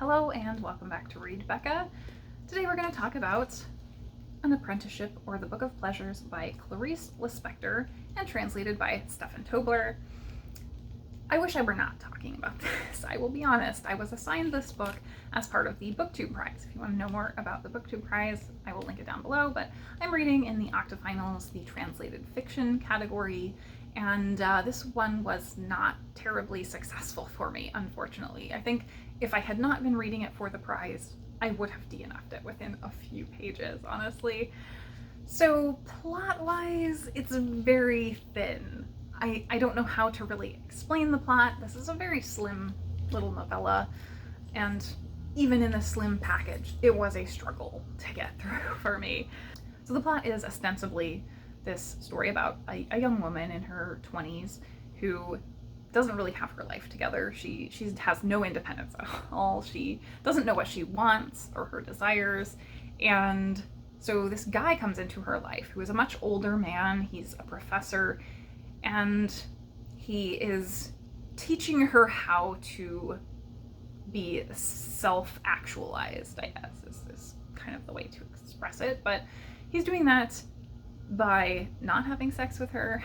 Hello and welcome back to Read Becca. Today we're going to talk about An Apprenticeship or the Book of Pleasures by Clarice Lispector and translated by Stefan Tobler. I wish I were not talking about this. I will be honest, I was assigned this book as part of the Booktube Prize. If you want to know more about the Booktube Prize, I will link it down below, but I'm reading in the octafinals, the translated fiction category, and this one was not terribly successful for me, unfortunately. I think if I had not been reading it for the prize, I would have DNF'd it within a few pages, honestly. So plot-wise, it's very thin. I don't know how to really explain the plot. This is a very slim little novella, and even in the slim package, it was a struggle to get through for me. So the plot is ostensibly this story about a young woman in her 20s who doesn't really have her life together. She has no independence at all. She doesn't know what she wants or her desires. And so this guy comes into her life who is a much older man. He's a professor, and he is teaching her how to be self-actualized, I guess, is kind of the way to express it. But he's doing that by not having sex with her.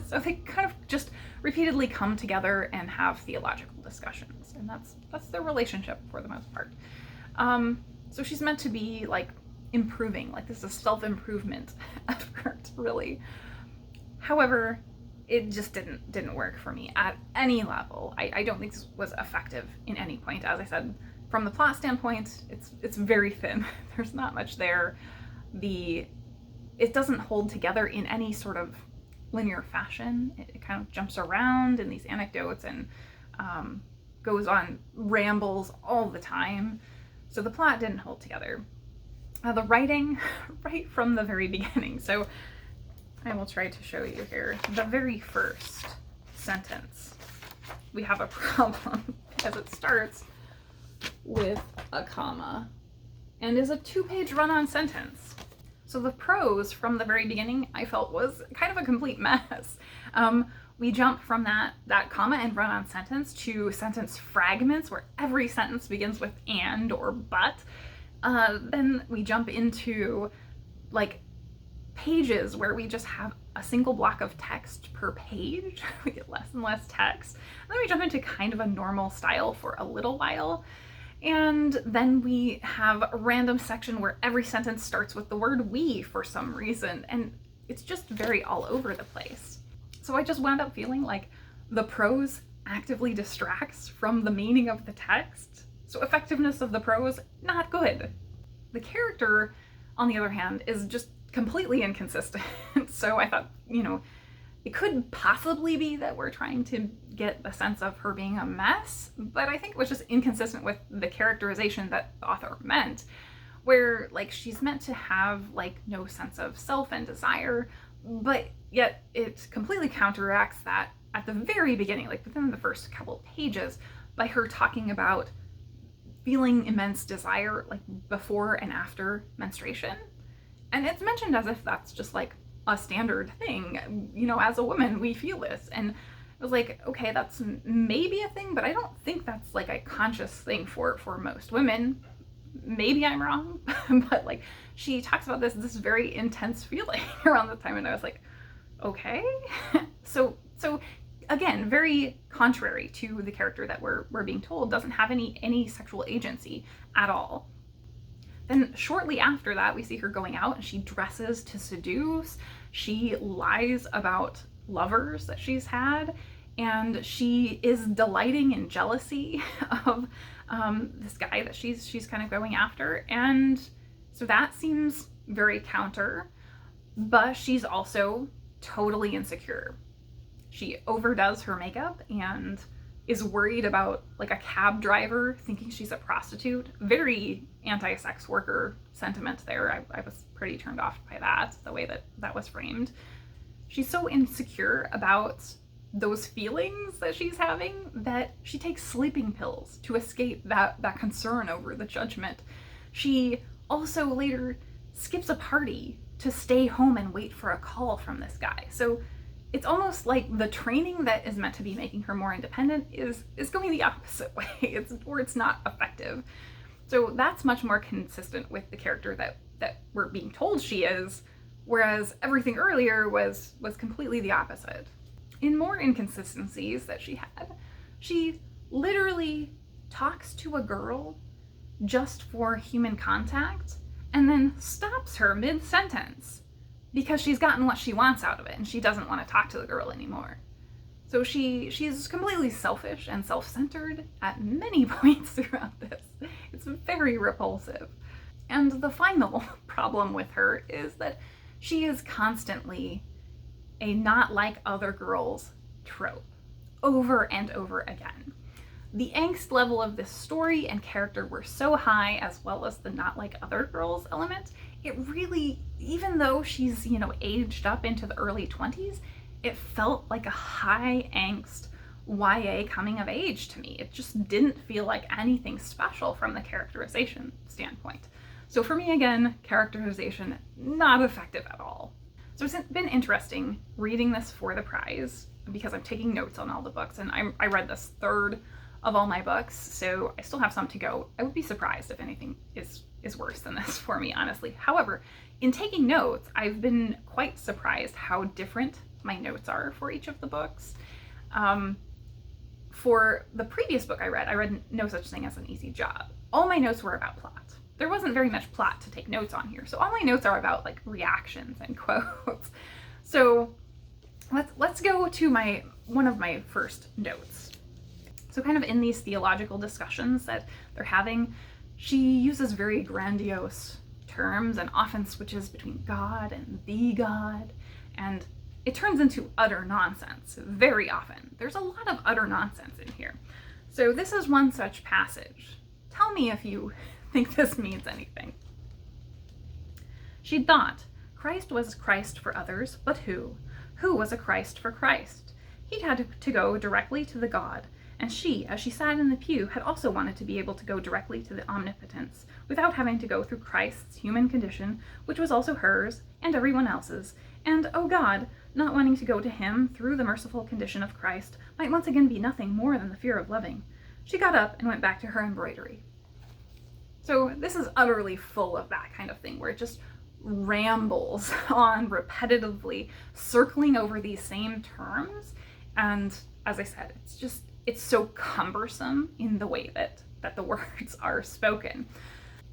So they kind of just repeatedly come together and have theological discussions, and that's their relationship for the most part. So she's meant to be like improving, like this is a self-improvement effort, really. However, it just didn't work for me at any level. I don't think this was effective in any point. As I said, from the plot standpoint, it's very thin. There's not much there. It doesn't hold together in any sort of linear fashion. It kind of jumps around in these anecdotes and goes on rambles all the time. So the plot didn't hold together. The writing, right from the very beginning. So I will try to show you here. The very first sentence, we have a problem because it starts with a comma and is a 2-page run-on sentence. So the prose from the very beginning, I felt, was kind of a complete mess. We jump from that comma and run-on sentence to sentence fragments where every sentence begins with and or but. Then we jump into like pages where we just have a single block of text per page. We get less and less text. And then we jump into kind of a normal style for a little while. And then we have a random section where every sentence starts with the word we for some reason, and it's just very all over the place. So I just wound up feeling like the prose actively distracts from the meaning of the text. So effectiveness of the prose, not good. The character, on the other hand, is just completely inconsistent. So I thought, it could possibly be that we're trying to get the sense of her being a mess, but I think it was just inconsistent with the characterization that the author meant, where like she's meant to have like no sense of self and desire, but yet it completely counteracts that at the very beginning, like within the first couple of pages, by her talking about feeling immense desire like before and after menstruation. And it's mentioned as if that's just like a standard thing. As a woman, we feel this. And it was like, okay, that's maybe a thing, but I don't think that's like a conscious thing for most women. Maybe I'm wrong, but like she talks about this very intense feeling around the time, and I was like, okay. So again, very contrary to the character that we're being told doesn't have any sexual agency at all. Then shortly after that, we see her going out and she dresses to seduce. She lies about lovers that she's had, and she is delighting in jealousy of this guy that she's kind of going after. And so that seems very counter, but she's also totally insecure. She overdoes her makeup and is worried about like a cab driver thinking she's a prostitute. Very anti-sex worker sentiment there. I was pretty turned off by that, the way that was framed. She's so insecure about those feelings that she's having that she takes sleeping pills to escape that concern over the judgment. She also later skips a party to stay home and wait for a call from this guy. So it's almost like the training that is meant to be making her more independent is going the opposite way. It's not effective. So that's much more consistent with the character that we're being told she is, whereas everything earlier was completely the opposite. In more inconsistencies that she had, she literally talks to a girl just for human contact and then stops her mid-sentence because she's gotten what she wants out of it and she doesn't want to talk to the girl anymore. So she's completely selfish and self-centered at many points throughout this. It's very repulsive. And the final problem with her is that she is constantly a not like other girls trope, over and over again. The angst level of this story and character were so high, as well as the not like other girls element. It really, even though she's, aged up into the early 20s, it felt like a high angst YA coming of age to me. It just didn't feel like anything special from the characterization standpoint. So for me, again, characterization not effective at all. So it's been interesting reading this for the prize because I'm taking notes on all the books, and I read this third of all my books, so I still have some to go. I would be surprised if anything is worse than this for me, honestly. However, in taking notes, I've been quite surprised how different my notes are for each of the books. For the previous book I read No Such Thing as an Easy Job. All my notes were about plot. There wasn't very much plot to take notes on here, so all my notes are about like reactions and quotes. So let's go to one of my first notes. So kind of in these theological discussions that they're having, she uses very grandiose terms and often switches between God and the God, and it turns into utter nonsense very often. There's a lot of utter nonsense in here. So this is one such passage. Tell me if you think this means anything. She'd thought, Christ was Christ for others, but who? Who was a Christ for Christ? He'd had to go directly to the God, and she, as she sat in the pew, had also wanted to be able to go directly to the omnipotence, without having to go through Christ's human condition, which was also hers and everyone else's, and, oh God, not wanting to go to him through the merciful condition of Christ might once again be nothing more than the fear of loving. She got up and went back to her embroidery. So this is utterly full of that kind of thing, where it just rambles on repetitively, circling over these same terms. And as I said, it's so cumbersome in the way that the words are spoken.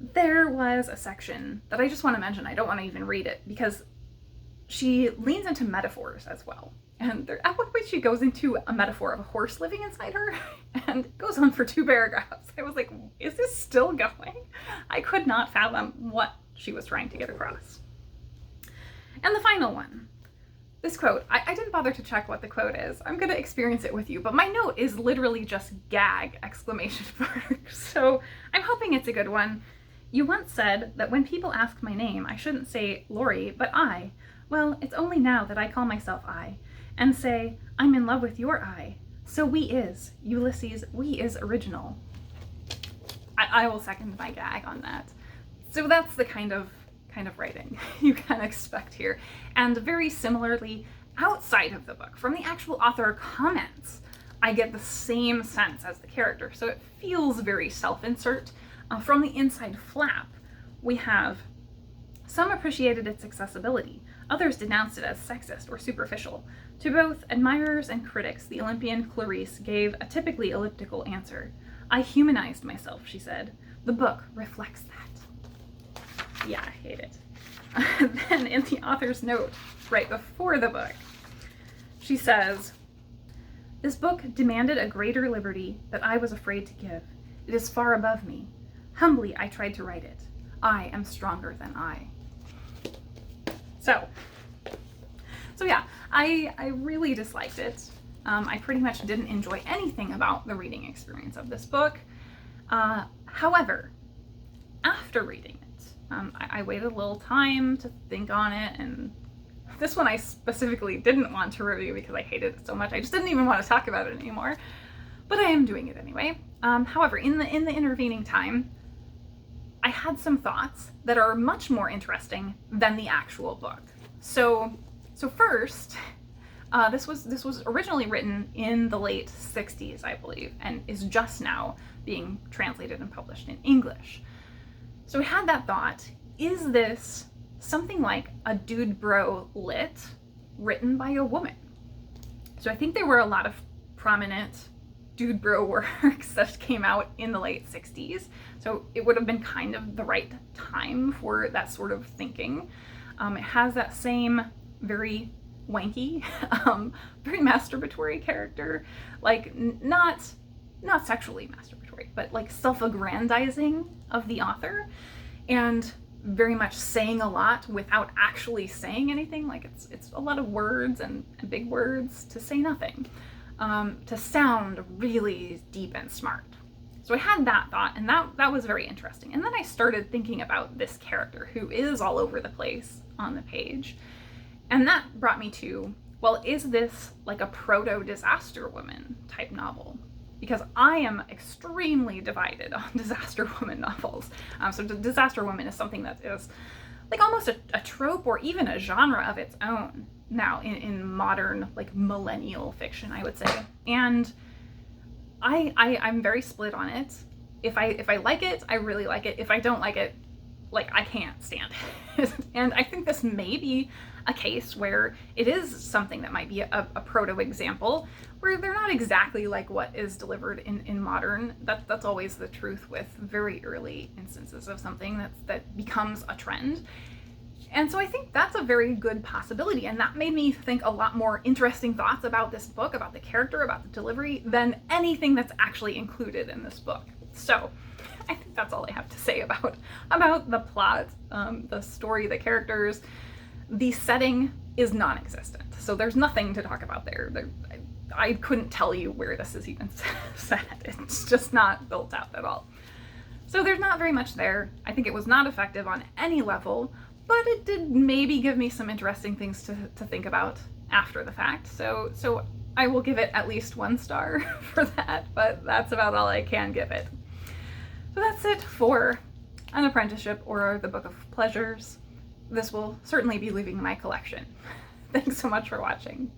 There was a section that I just want to mention. I don't want to even read it because she leans into metaphors as well. And at one point she goes into a metaphor of a horse living inside her and it goes on for 2 paragraphs. I was like, is this still going? I could not fathom what she was trying to get across. And the final one. This quote, I didn't bother to check what the quote is. I'm going to experience it with you, but my note is literally just gag exclamation marks. So I'm hoping it's a good one. You once said that when people ask my name, I shouldn't say Lori, but I. Well, it's only now that I call myself I, and say, I'm in love with your I. So we is, Ulysses, we is original. I will second my gag on that. So that's the kind of writing you can expect here. And very similarly, outside of the book, from the actual author comments, I get the same sense as the character. So it feels very self-insert. From the inside flap, we have, some appreciated its accessibility. Others denounced it as sexist or superficial. To both admirers and critics, the Olympian Clarice gave a typically elliptical answer. I humanized myself, she said. The book reflects that. Yeah, I hate it. Then in the author's note, right before the book, she says, this book demanded a greater liberty that I was afraid to give. It is far above me. Humbly, I tried to write it. I am stronger than I. So yeah, I really disliked it. I pretty much didn't enjoy anything about the reading experience of this book. However, after reading it, I waited a little time to think on it, and this one I specifically didn't want to review because I hated it so much. I just didn't even want to talk about it anymore, but I am doing it anyway. However, in the intervening time, I had some thoughts that are much more interesting than the actual book. So first, This was originally written in the late 60s, I believe, and is just now being translated and published in English. So we had that thought, is this something like a dude bro lit written by a woman? So I think there were a lot of prominent dude bro works that came out in the late 60s. So it would have been kind of the right time for that sort of thinking. It has that same very wanky, very masturbatory character, like not sexually masturbatory, but like self-aggrandizing of the author, and very much saying a lot without actually saying anything. Like it's a lot of words and big words to say nothing, to sound really deep and smart. So I had that thought, and that was very interesting. And then I started thinking about this character who is all over the place on the page. And that brought me to, well, is this like a proto-disaster woman type novel? Because I am extremely divided on disaster woman novels. So disaster woman is something that is like almost a trope or even a genre of its own now in modern, like millennial fiction, I would say. And I'm very split on it. If I like it, I really like it. If I don't like it, like I can't stand it. And I think this may be a case where it is something that might be a proto-example, where they're not exactly like what is delivered in modern. That's always the truth with very early instances of something that becomes a trend. And so I think that's a very good possibility, and that made me think a lot more interesting thoughts about this book, about the character, about the delivery, than anything that's actually included in this book. So I think that's all I have to say about the plot, the story, the characters. The setting is non-existent, so there's nothing to talk about there. I couldn't tell you where this is even set. It's just not built out at all. So there's not very much there. I think it was not effective on any level, but it did maybe give me some interesting things to think about after the fact. So I will give it at least 1 star for that, but that's about all I can give it. So that's it for An Apprenticeship or the Book of Pleasures. This will certainly be leaving my collection. Thanks so much for watching.